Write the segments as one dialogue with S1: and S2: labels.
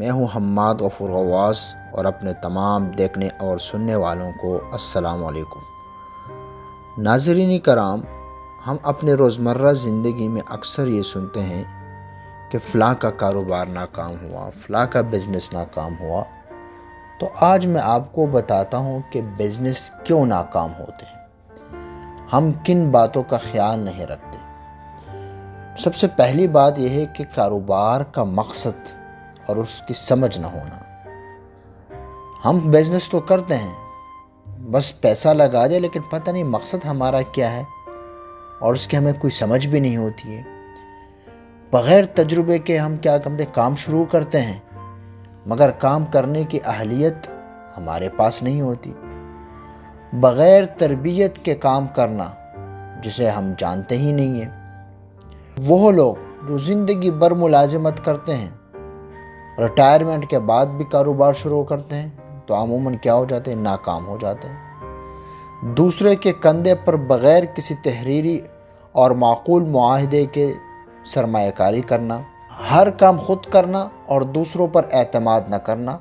S1: میں ہوں حماد غفور غواص اور اپنے تمام دیکھنے اور سننے والوں کو السلام علیکم۔ ناظرین کرام، ہم اپنے روزمرہ زندگی میں اکثر یہ سنتے ہیں کہ فلاں کا کاروبار ناکام ہوا، فلاں کا بزنس ناکام ہوا۔ تو آج میں آپ کو بتاتا ہوں کہ بزنس کیوں ناکام ہوتے ہیں، ہم کن باتوں کا خیال نہیں رکھتے۔ سب سے پہلی بات یہ ہے کہ کاروبار کا مقصد اور اس کی سمجھ نہ ہونا۔ ہم بزنس تو کرتے ہیں، بس پیسہ لگا دے، لیکن پتہ نہیں مقصد ہمارا کیا ہے اور اس کی ہمیں کوئی سمجھ بھی نہیں ہوتی ہے۔ بغیر تجربے کے ہم کیا کرتے ہیں، کام شروع کرتے ہیں، مگر کام کرنے کی اہلیت ہمارے پاس نہیں ہوتی۔ بغیر تربیت کے کام کرنا جسے ہم جانتے ہی نہیں ہیں۔ وہ لوگ جو زندگی بھر ملازمت کرتے ہیں، ریٹائرمنٹ کے بعد بھی کاروبار شروع کرتے ہیں، تو عموماً کیا ہو جاتے ہیں، ناکام ہو جاتے ہیں۔ دوسرے کے کندھے پر بغیر کسی تحریری اور معقول معاہدے کے سرمایہ کاری کرنا، ہر کام خود کرنا اور دوسروں پر اعتماد نہ کرنا،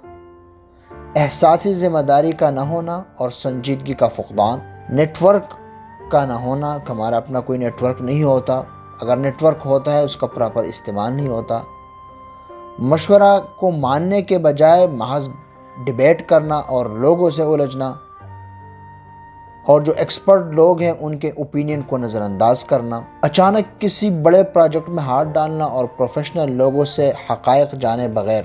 S1: احساسی ذمہ داری کا نہ ہونا اور سنجیدگی کا فقدان، نیٹ ورک کا نہ ہونا کہ ہمارا اپنا کوئی نیٹ ورک نہیں ہوتا، اگر نیٹ ورک ہوتا ہے اس کا پراپر استعمال نہیں ہوتا، مشورہ کو ماننے کے بجائے محض ڈیبیٹ کرنا اور لوگوں سے الجھنا، اور جو ایکسپرٹ لوگ ہیں ان کے اوپینین کو نظر انداز کرنا، اچانک کسی بڑے پروجیکٹ میں ہاتھ ڈالنا اور پروفیشنل لوگوں سے حقائق جانے بغیر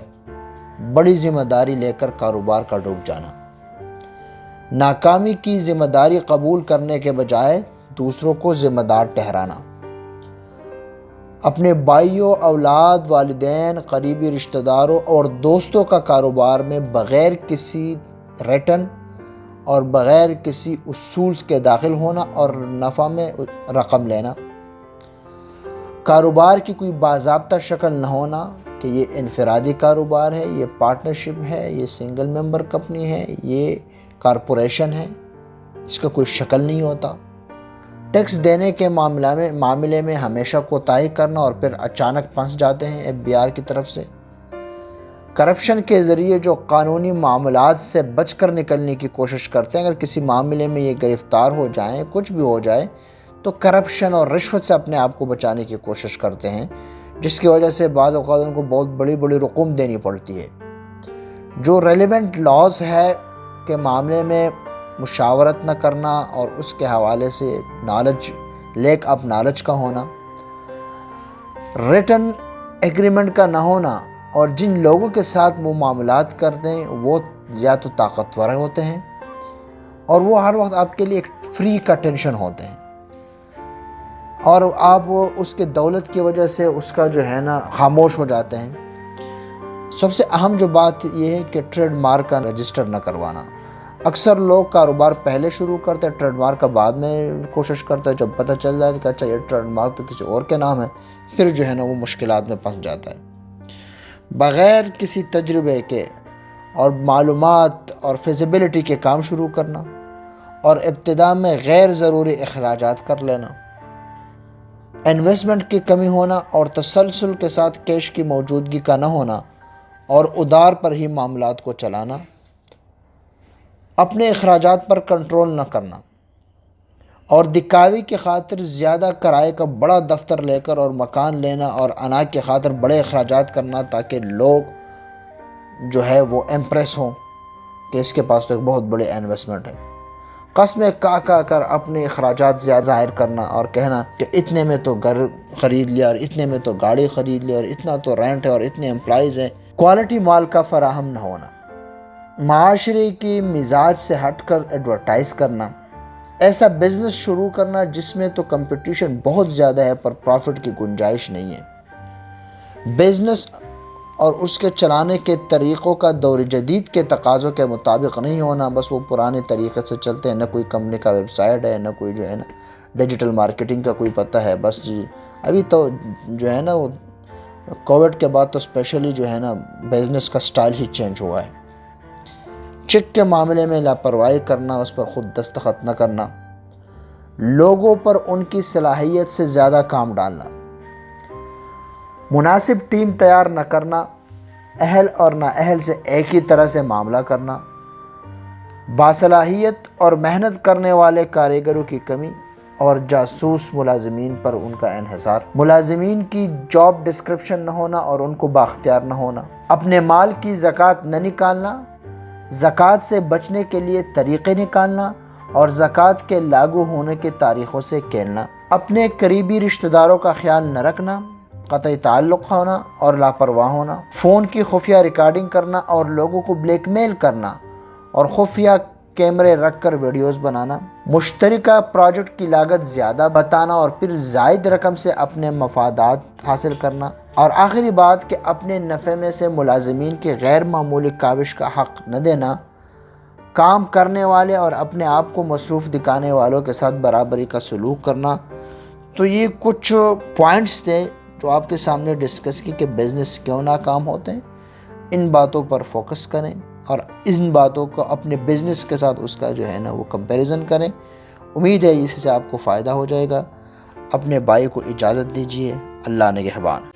S1: بڑی ذمہ داری لے کر کاروبار کا ڈوب جانا، ناکامی کی ذمہ داری قبول کرنے کے بجائے دوسروں کو ذمہ دار ٹھہرانا، اپنے بھائیوں، اولاد، والدین، قریبی رشتہ داروں اور دوستوں کا کاروبار میں بغیر کسی ریٹن اور بغیر کسی اصول کے داخل ہونا اور نفع میں رقم لینا، کاروبار کی کوئی باضابطہ شکل نہ ہونا کہ یہ انفرادی کاروبار ہے، یہ پارٹنرشپ ہے، یہ سنگل ممبر کمپنی ہے، یہ کارپوریشن ہے، اس کا کوئی شکل نہیں ہوتا۔ ٹیکس دینے کے معاملے میں ہمیشہ کوتاہی کرنا اور پھر اچانک پھنس جاتے ہیں FBI کی طرف سے۔ کرپشن کے ذریعے جو قانونی معاملات سے بچ کر نکلنے کی کوشش کرتے ہیں، اگر کسی معاملے میں یہ گرفتار ہو جائیں، کچھ بھی ہو جائے، تو کرپشن اور رشوت سے اپنے آپ کو بچانے کی کوشش کرتے ہیں، جس کی وجہ سے بعض اوقات ان کو بہت بڑی بڑی رقم دینی پڑتی ہے۔ جو ریلیونٹ لاز ہے کے معاملے میں مشاورت نہ کرنا اور اس کے حوالے سے لیک اپ نالج کا ہونا، ریٹن ایگریمنٹ کا نہ ہونا، اور جن لوگوں کے ساتھ وہ معاملات کرتے ہیں وہ یا تو طاقتور ہوتے ہیں اور وہ ہر وقت آپ کے لیے ایک فری کا ٹینشن ہوتے ہیں، اور آپ اس کے دولت کی وجہ سے اس کا جو ہے نا خاموش ہو جاتے ہیں۔ سب سے اہم جو بات یہ ہے کہ ٹریڈ مارک کا رجسٹر نہ کروانا۔ اکثر لوگ کاروبار پہلے شروع کرتے ہیں، ٹریڈ مارک کا بعد میں کوشش کرتے ہیں، جب پتہ چل جائے کہ اچھا یہ ٹریڈ مارک تو کسی اور کے نام ہے، پھر جو ہے نا وہ مشکلات میں پھنس جاتا ہے۔ بغیر کسی تجربے کے اور معلومات اور فیزیبلٹی کے کام شروع کرنا اور ابتدا میں غیر ضروری اخراجات کر لینا، انویسٹمنٹ کی کمی ہونا اور تسلسل کے ساتھ کیش کی موجودگی کا نہ ہونا اور ادھار پر ہی معاملات کو چلانا، اپنے اخراجات پر کنٹرول نہ کرنا اور دکھاوے کی خاطر زیادہ کرائے کا بڑا دفتر لے کر اور مکان لینا اور انا کی خاطر بڑے اخراجات کرنا تاکہ لوگ جو ہے وہ امپریس ہوں کہ اس کے پاس تو ایک بہت بڑی انویسٹمنٹ ہے۔ قسمیں کا کر اپنے اخراجات زیادہ ظاہر کرنا اور کہنا کہ اتنے میں تو گھر خرید لیا اور اتنے میں تو گاڑی خرید لی اور اتنا تو رینٹ ہے اور اتنے امپلائیز ہیں۔ کوالٹی مال کا فراہم نہ ہونا، معاشرے کی مزاج سے ہٹ کر ایڈورٹائز کرنا، ایسا بزنس شروع کرنا جس میں تو کمپٹیشن بہت زیادہ ہے پر پروفٹ کی گنجائش نہیں ہے۔ بزنس اور اس کے چلانے کے طریقوں کا دور جدید کے تقاضوں کے مطابق نہیں ہونا، بس وہ پرانے طریقے سے چلتے ہیں، نہ کوئی کمپنی کا ویب سائٹ ہے، نہ کوئی جو ہے نا ڈیجیٹل مارکیٹنگ کا کوئی پتہ ہے، بس جی ابھی تو جو ہے نا وہ کووڈ کے بعد تو اسپیشلی جو ہے نا بزنس کا سٹائل ہی چینج ہوا ہے۔ چیک کے معاملے میں لاپرواہی کرنا، اس پر خود دستخط نہ کرنا، لوگوں پر ان کی صلاحیت سے زیادہ کام ڈالنا، مناسب ٹیم تیار نہ کرنا، اہل اور نااہل سے ایک ہی طرح سے معاملہ کرنا، باصلاحیت اور محنت کرنے والے کاریگروں کی کمی اور جاسوس ملازمین پر ان کا انحصار، ملازمین کی جاب ڈسکرپشن نہ ہونا اور ان کو بااختیار نہ ہونا، اپنے مال کی زکوٰۃ نہ نکالنا، زکوٰۃ سے بچنے کے لیے طریقے نکالنا اور زکوٰۃ کے لاگو ہونے کے تاریخوں سے کھیلنا، اپنے قریبی رشتہ داروں کا خیال نہ رکھنا، قطعی تعلق ہونا اور لاپرواہ ہونا، فون کی خفیہ ریکارڈنگ کرنا اور لوگوں کو بلیک میل کرنا اور خفیہ کیمرے رکھ کر ویڈیوز بنانا، مشترکہ پروجیکٹ کی لاگت زیادہ بتانا اور پھر زائد رقم سے اپنے مفادات حاصل کرنا، اور آخری بات کہ اپنے نفع میں سے ملازمین کے غیر معمولی کاوش کا حق نہ دینا، کام کرنے والے اور اپنے آپ کو مصروف دکھانے والوں کے ساتھ برابری کا سلوک کرنا۔ تو یہ کچھ پوائنٹس تھے جو آپ کے سامنے ڈسکس کی کہ بزنس کیوں ناکام ہوتے ہیں۔ ان باتوں پر فوکس کریں اور ان باتوں کو اپنے بزنس کے ساتھ اس کا جو ہے نا وہ کمپیریزن کریں۔ امید ہے اس سے آپ کو فائدہ ہو جائے گا۔ اپنے بھائی کو اجازت دیجیے۔ اللہ نگہبان۔